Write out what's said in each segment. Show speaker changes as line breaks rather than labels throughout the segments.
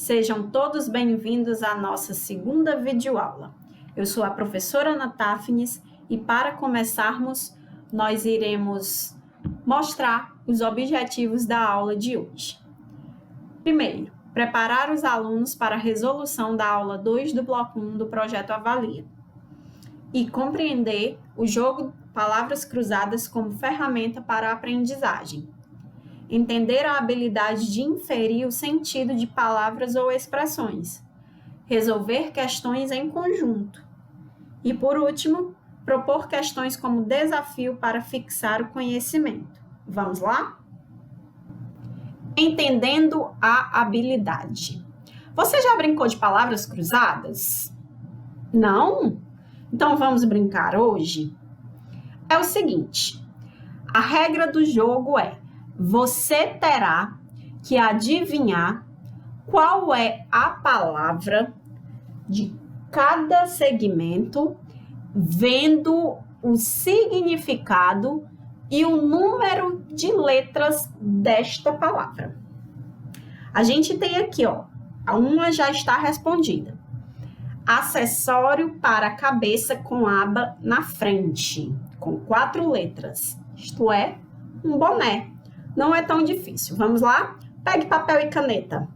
Sejam todos bem-vindos à nossa segunda videoaula. Eu sou a professora Ana Tafnis e para começarmos, nós iremos mostrar os objetivos da aula de hoje. Primeiro, preparar os alunos para a resolução da aula 2 do bloco 1 do projeto Avalia e compreender o jogo Palavras Cruzadas como ferramenta para a aprendizagem. Entender a habilidade de inferir o sentido de palavras ou expressões. Resolver questões em conjunto. E, por último, propor questões como desafio para fixar o conhecimento. Vamos lá? Entendendo a habilidade. Você já brincou de palavras cruzadas? Não? Então vamos brincar hoje? É o seguinte, a regra do jogo é: você terá que adivinhar qual é a palavra de cada segmento, vendo o significado e o número de letras desta palavra. A gente tem aqui, ó, uma já está respondida. Acessório para a cabeça com aba na frente, com 4 letras, isto é, um boné. Não é tão difícil. Vamos lá? Pegue papel e caneta.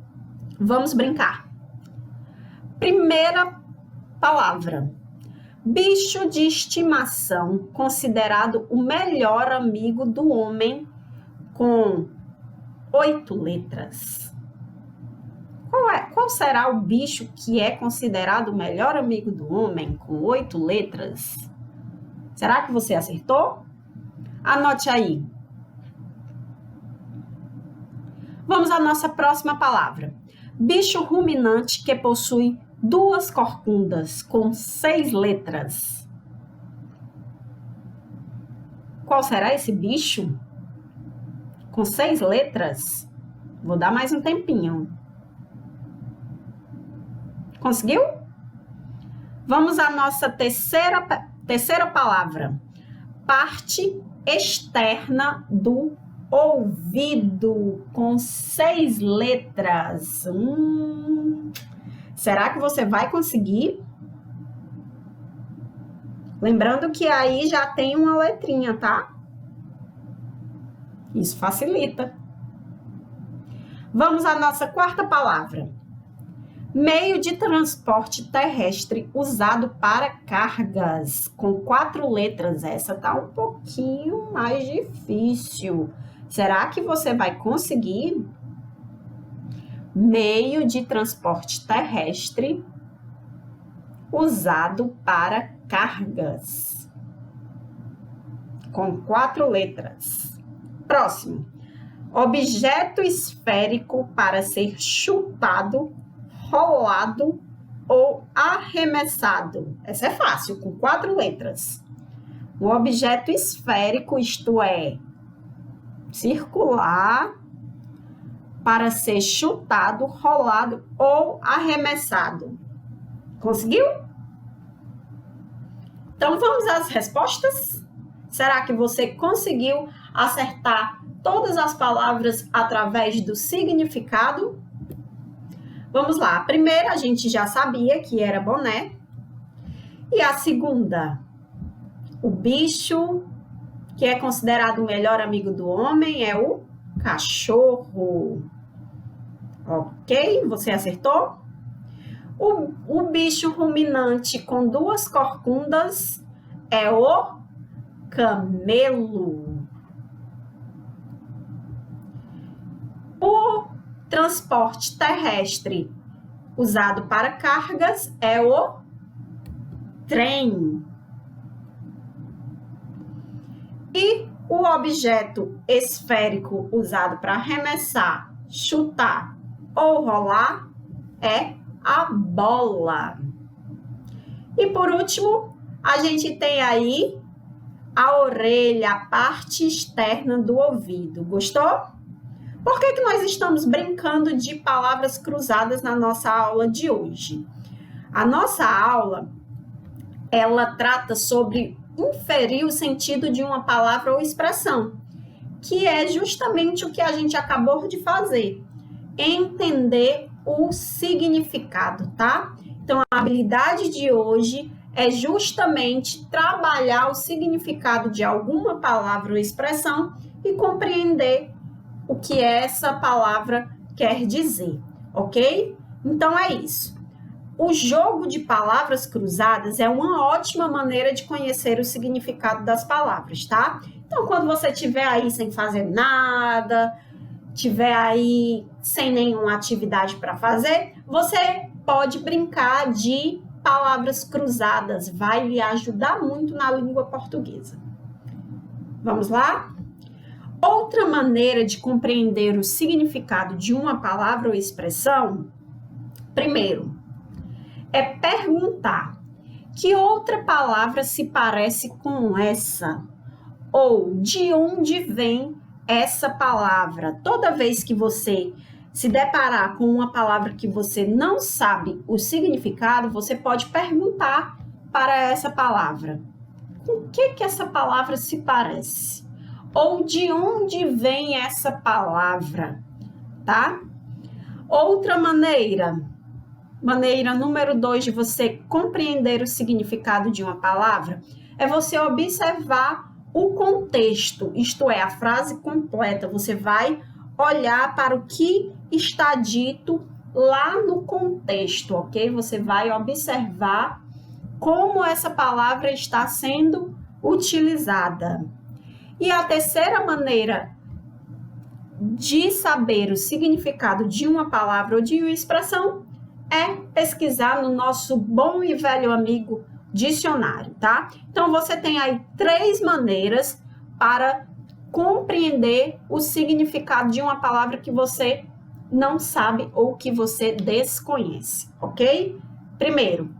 Vamos brincar. Primeira palavra. Bicho de estimação, considerado o melhor amigo do homem, com 8 letras. Qual será o bicho que é considerado o melhor amigo do homem, com 8 letras? Será que você acertou? Anote aí. Vamos à nossa próxima palavra. Bicho ruminante que possui 2 corcundas com 6 letras. Qual será esse bicho? Com 6 letras? Vou dar mais um tempinho. Conseguiu? Vamos à nossa terceira palavra. Parte externa do ouvido, com 6 letras. Será que você vai conseguir? Lembrando que aí já tem uma letrinha, tá? Isso facilita. Vamos à nossa quarta palavra. Meio de transporte terrestre usado para cargas, com 4 letras. Essa tá um pouquinho mais difícil. Será que você vai conseguir? Meio de transporte terrestre usado para cargas, com 4 letras. Próximo. Objeto esférico para ser chutado, rolado ou arremessado. Essa é fácil, com 4 letras. Um objeto esférico, isto é, circular, para ser chutado, rolado ou arremessado. Conseguiu? Então, vamos às respostas? Será que você conseguiu acertar todas as palavras através do significado? Vamos lá. A primeira a gente já sabia que era boné. E a segunda, o bicho que é considerado o melhor amigo do homem é o cachorro. Ok? Você acertou? O bicho ruminante com 2 corcundas é o camelo. O transporte terrestre usado para cargas é o trem. E o objeto esférico usado para arremessar, chutar ou rolar é a bola. E por último, a gente tem aí a orelha, a parte externa do ouvido. Gostou? Por que nós estamos brincando de palavras cruzadas na nossa aula de hoje? A nossa aula, ela trata sobre inferir o sentido de uma palavra ou expressão, que é justamente o que a gente acabou de fazer. Entender o significado, tá? Então, a habilidade de hoje é justamente trabalhar o significado de alguma palavra ou expressão e compreender o que essa palavra quer dizer, ok? Então, é isso. O jogo de palavras cruzadas é uma ótima maneira de conhecer o significado das palavras, tá? Então, quando você estiver aí sem fazer nada, estiver aí sem nenhuma atividade para fazer, você pode brincar de palavras cruzadas. Vai lhe ajudar muito na língua portuguesa. Vamos lá? Outra maneira de compreender o significado de uma palavra ou expressão, primeiro, é perguntar: que outra palavra se parece com essa? Ou de onde vem essa palavra? Toda vez que você se deparar com uma palavra que você não sabe o significado, você pode perguntar para essa palavra: com que essa palavra se parece? Ou de onde vem essa palavra, tá? Outra maneira número 2 de você compreender o significado de uma palavra é você observar o contexto, isto é, a frase completa. Você vai olhar para o que está dito lá no contexto, ok? Você vai observar como essa palavra está sendo utilizada. E a terceira maneira de saber o significado de uma palavra ou de uma expressão é pesquisar no nosso bom e velho amigo dicionário, tá? Então, você tem aí 3 maneiras para compreender o significado de uma palavra que você não sabe ou que você desconhece, ok? Primeiro,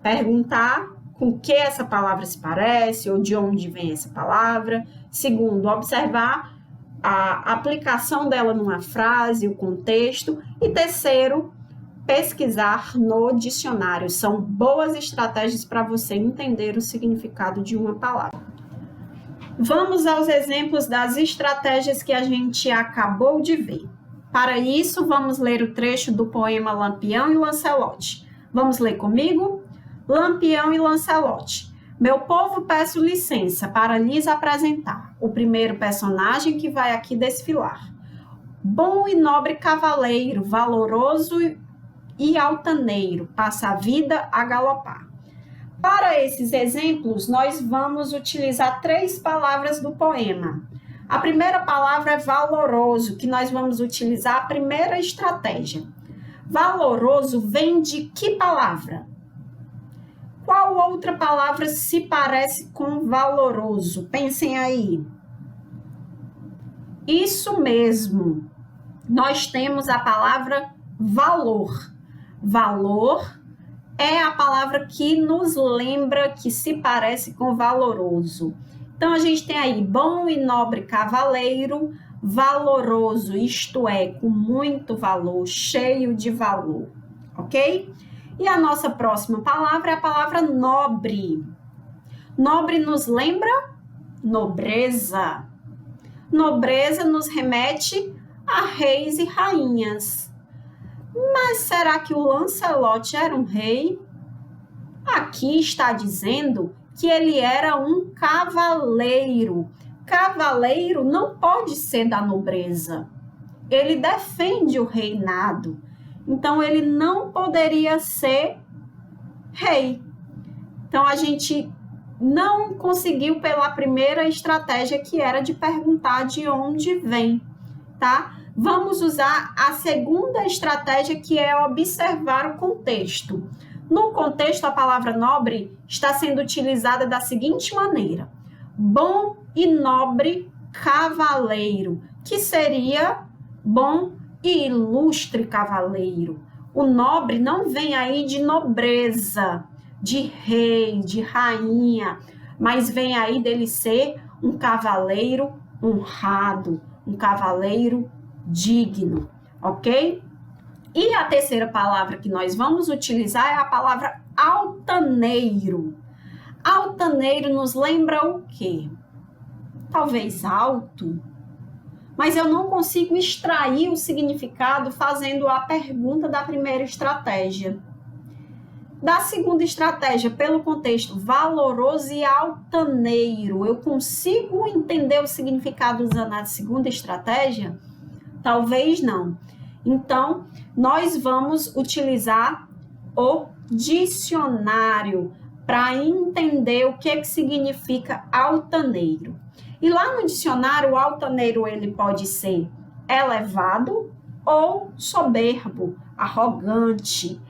perguntar com que essa palavra se parece ou de onde vem essa palavra. Segundo, observar a aplicação dela numa frase, o contexto. E terceiro, pesquisar no dicionário. São boas estratégias para você entender o significado de uma palavra. Vamos aos exemplos das estratégias que a gente acabou de ver. Para isso, vamos ler o trecho do poema Lampião e Lancelote. Vamos ler comigo? Lampião e Lancelote. Meu povo, peço licença para lhes apresentar o primeiro personagem que vai aqui desfilar. Bom e nobre cavaleiro, valoroso e altaneiro, passa a vida a galopar. Para esses exemplos, nós vamos utilizar 3 palavras do poema. A primeira palavra é valoroso, que nós vamos utilizar a primeira estratégia. Valoroso vem de que palavra? Qual outra palavra se parece com valoroso? Pensem aí. Isso mesmo. Nós temos a palavra valor. Valor é a palavra que nos lembra, que se parece com valoroso. Então, a gente tem aí bom e nobre cavaleiro, valoroso, isto é, com muito valor, cheio de valor, ok? E a nossa próxima palavra é a palavra nobre. Nobre nos lembra nobreza. Nobreza nos remete a reis e rainhas. Mas será que o Lancelote era um rei? Aqui está dizendo que ele era um cavaleiro. Cavaleiro não pode ser da nobreza. Ele defende o reinado. Então, ele não poderia ser rei. Então, a gente não conseguiu pela primeira estratégia, que era de perguntar de onde vem, tá? Vamos usar a segunda estratégia, que é observar o contexto. No contexto, a palavra nobre está sendo utilizada da seguinte maneira: bom e nobre cavaleiro, que seria bom e ilustre cavaleiro. O nobre não vem aí de nobreza, de rei, de rainha, mas vem aí dele ser um cavaleiro honrado, um cavaleiro digno, ok? E a terceira palavra que nós vamos utilizar é a palavra altaneiro. Altaneiro nos lembra o quê? Talvez alto, mas eu não consigo extrair o significado fazendo a pergunta da primeira estratégia. Da segunda estratégia, pelo contexto valoroso e altaneiro, eu consigo entender o significado usando a segunda estratégia? Talvez não. Então, nós vamos utilizar o dicionário para entender o que significa altaneiro. E lá no dicionário, o altaneiro ele pode ser elevado ou soberbo, arrogante.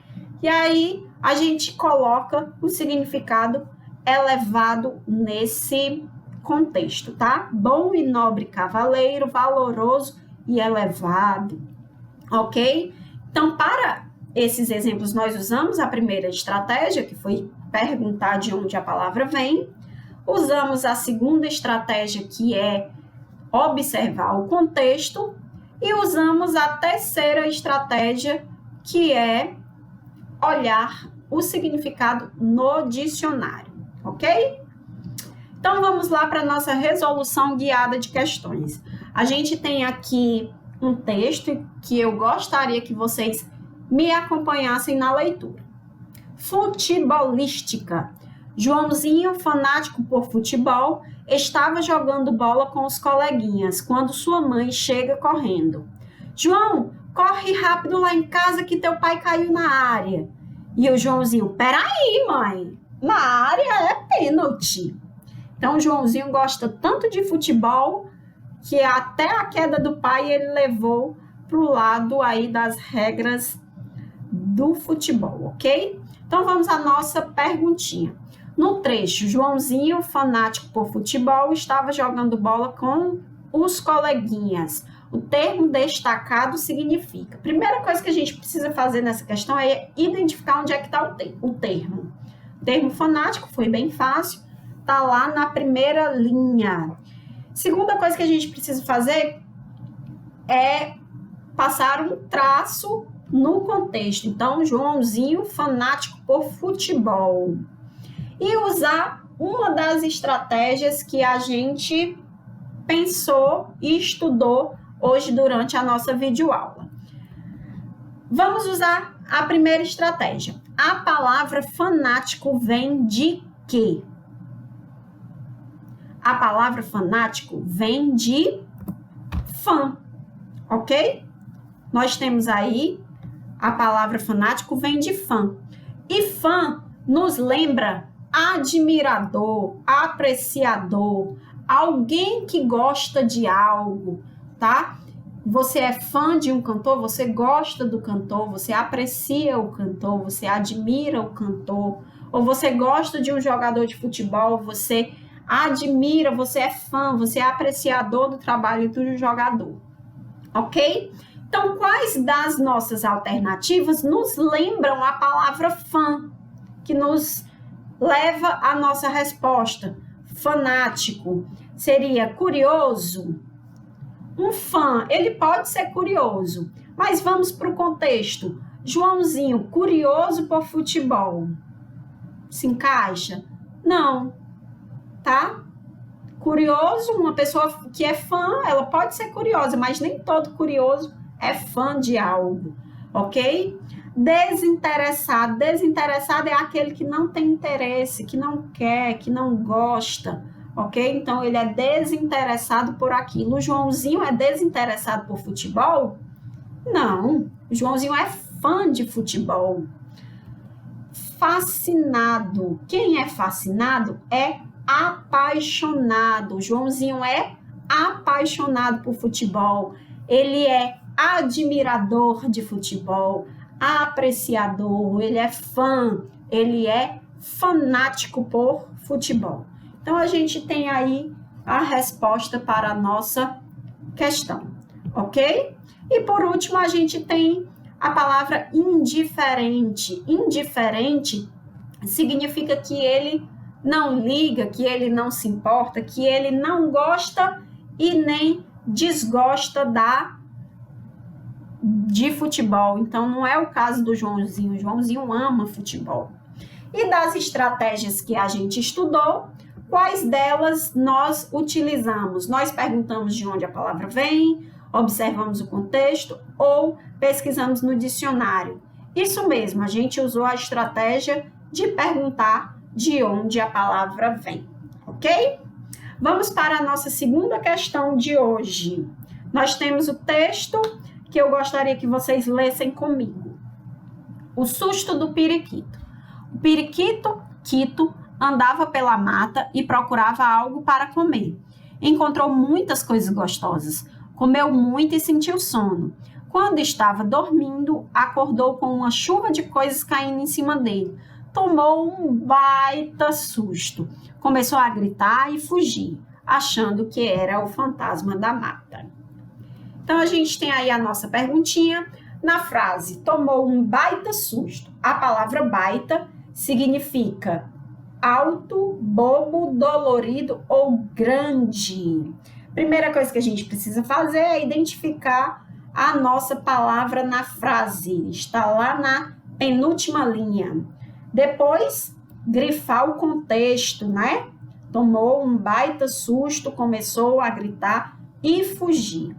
E aí a gente coloca o significado elevado nesse contexto, tá? Bom e nobre cavaleiro, valoroso e elevado, ok? Então, para esses exemplos, nós usamos a primeira estratégia, que foi perguntar de onde a palavra vem. Usamos a segunda estratégia, que é observar o contexto. E usamos a terceira estratégia, que é olhar o significado no dicionário, ok? Então, vamos lá para a nossa resolução guiada de questões. A gente tem aqui um texto que eu gostaria que vocês me acompanhassem na leitura. Futebolística. Joãozinho, fanático por futebol, estava jogando bola com os coleguinhas quando sua mãe chega correndo. João, corre rápido lá em casa que teu pai caiu na área. E o Joãozinho, peraí, mãe, na área é pênalti. Então, o Joãozinho gosta tanto de futebol que até a queda do pai ele levou para o lado aí das regras do futebol, ok? Então, vamos à nossa perguntinha. No trecho, Joãozinho, fanático por futebol, estava jogando bola com os coleguinhas. O termo destacado significa... Primeira coisa que a gente precisa fazer nessa questão é identificar onde é que está o termo. O termo fanático foi bem fácil, está lá na primeira linha. Segunda coisa que a gente precisa fazer é passar um traço no contexto. Então, Joãozinho, fanático por futebol. E usar uma das estratégias que a gente pensou e estudou hoje durante a nossa videoaula. Vamos usar a primeira estratégia. A palavra fanático vem de quê? A palavra fanático vem de fã, ok? Nós temos aí a palavra fanático vem de fã. E fã nos lembra admirador, apreciador, alguém que gosta de algo, tá? Você é fã de um cantor, você gosta do cantor, você aprecia o cantor, você admira o cantor, ou você gosta de um jogador de futebol, você admira, você é fã, você é apreciador do trabalho do jogador, ok? Então, quais das nossas alternativas nos lembram a palavra fã, que nos leva à nossa resposta? Fanático seria curioso. Um fã, ele pode ser curioso, mas vamos para o contexto. Joãozinho, curioso por futebol. Se encaixa? Não, tá? Curioso, uma pessoa que é fã, ela pode ser curiosa, mas nem todo curioso é fã de algo, ok? Desinteressado. Desinteressado é aquele que não tem interesse, que não quer, que não gosta, ok? Então, ele é desinteressado por aquilo. O Joãozinho é desinteressado por futebol? Não, o Joãozinho é fã de futebol. Fascinado. Quem é fascinado é apaixonado. O Joãozinho é apaixonado por futebol. Ele é admirador de futebol, apreciador, ele é fã, ele é fanático por futebol. Então, a gente tem aí a resposta para a nossa questão, ok? E, por último, a gente tem a palavra indiferente. Indiferente significa que ele não liga, que ele não se importa, que ele não gosta e nem desgosta de futebol. Então, não é o caso do Joãozinho. O Joãozinho ama futebol. E das estratégias que a gente estudou, quais delas nós utilizamos? Nós perguntamos de onde a palavra vem, observamos o contexto ou pesquisamos no dicionário. Isso mesmo, a gente usou a estratégia de perguntar de onde a palavra vem, ok? Vamos para a nossa segunda questão de hoje. Nós temos o texto que eu gostaria que vocês lessem comigo. O susto do periquito. O periquito, Quito, andava pela mata e procurava algo para comer. Encontrou muitas coisas gostosas, comeu muito e sentiu sono. Quando estava dormindo, acordou com uma chuva de coisas caindo em cima dele. Tomou um baita susto. Começou a gritar e fugir, achando que era o fantasma da mata. Então, a gente tem aí a nossa perguntinha. Na frase, tomou um baita susto. A palavra baita significa alto, bobo, dolorido ou grande. Primeira coisa que a gente precisa fazer é identificar a nossa palavra na frase. Está lá na penúltima linha. Depois, grifar o contexto, né? Tomou um baita susto, começou a gritar e fugir.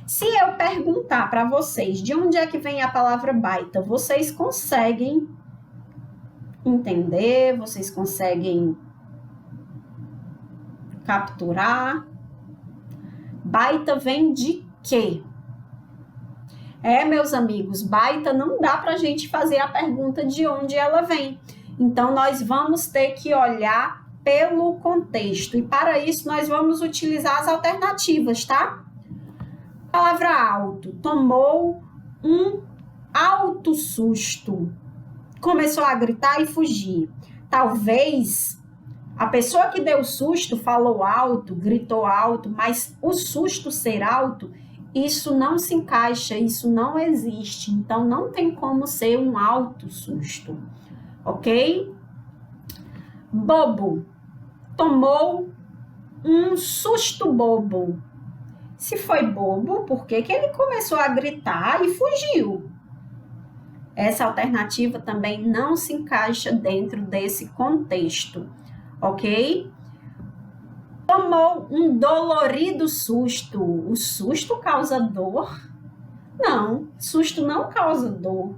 Se eu perguntar para vocês de onde é que vem a palavra baita, vocês conseguem entender? Vocês conseguem capturar? Baita vem de quê? Meus amigos, baita não dá para a gente fazer a pergunta de onde ela vem. Então, nós vamos ter que olhar pelo contexto. E para isso, nós vamos utilizar as alternativas, tá? Palavra alto. Tomou um alto susto. Começou a gritar e fugir. Talvez a pessoa que deu o susto falou alto, gritou alto, mas o susto ser alto, isso não se encaixa, isso não existe. Então, não tem como ser um alto susto, ok? Bobo. Tomou um susto bobo. Se foi bobo, por que ele começou a gritar e fugiu? Essa alternativa também não se encaixa dentro desse contexto, ok? Tomou um dolorido susto. O susto causa dor? Não, susto não causa dor,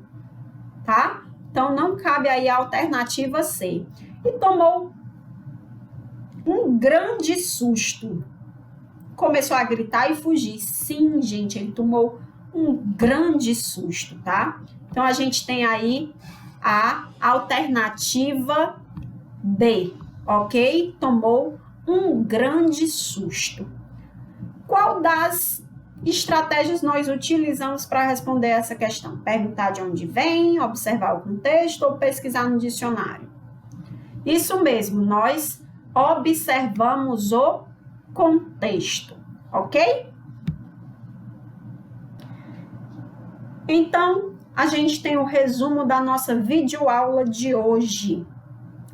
tá? Então, não cabe aí a alternativa C. E tomou um grande susto. Começou a gritar e fugir. Sim, gente, ele tomou um grande susto, tá? Então, a gente tem aí a alternativa D, ok? Tomou um grande susto. Qual das estratégias nós utilizamos para responder essa questão? Perguntar de onde vem, observar o contexto ou pesquisar no dicionário? Isso mesmo, nós observamos o contexto, ok? Então, a gente tem o resumo da nossa videoaula de hoje.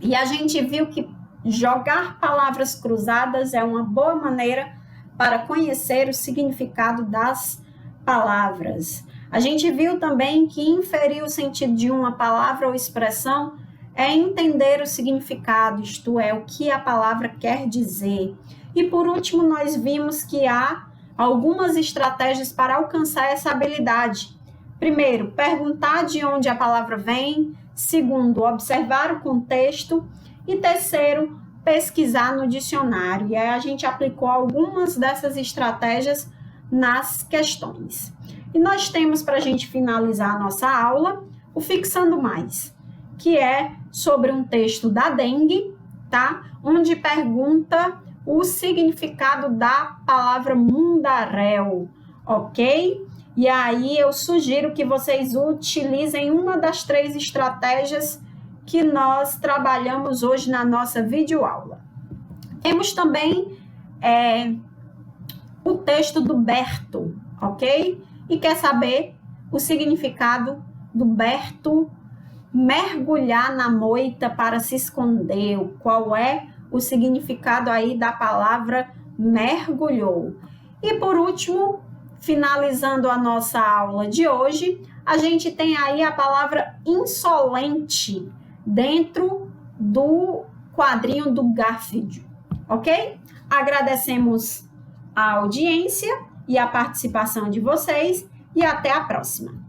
E a gente viu que jogar palavras cruzadas é uma boa maneira para conhecer o significado das palavras. A gente viu também que inferir o sentido de uma palavra ou expressão é entender o significado, isto é, o que a palavra quer dizer. E por último, nós vimos que há algumas estratégias para alcançar essa habilidade. Primeiro, perguntar de onde a palavra vem. Segundo, observar o contexto. E terceiro, pesquisar no dicionário. E aí a gente aplicou algumas dessas estratégias nas questões. E nós temos, para a gente finalizar a nossa aula, o Fixando Mais, que é sobre um texto da dengue, tá? Onde pergunta o significado da palavra mundaréu, ok? E aí eu sugiro que vocês utilizem uma das 3 estratégias que nós trabalhamos hoje na nossa videoaula. Temos também o texto do Berto, ok? E quer saber o significado do Berto mergulhar na moita para se esconder? Qual é o significado aí da palavra mergulhou? E por último, finalizando a nossa aula de hoje, a gente tem aí a palavra insolente dentro do quadrinho do Garfield, ok? Agradecemos a audiência e a participação de vocês e até a próxima.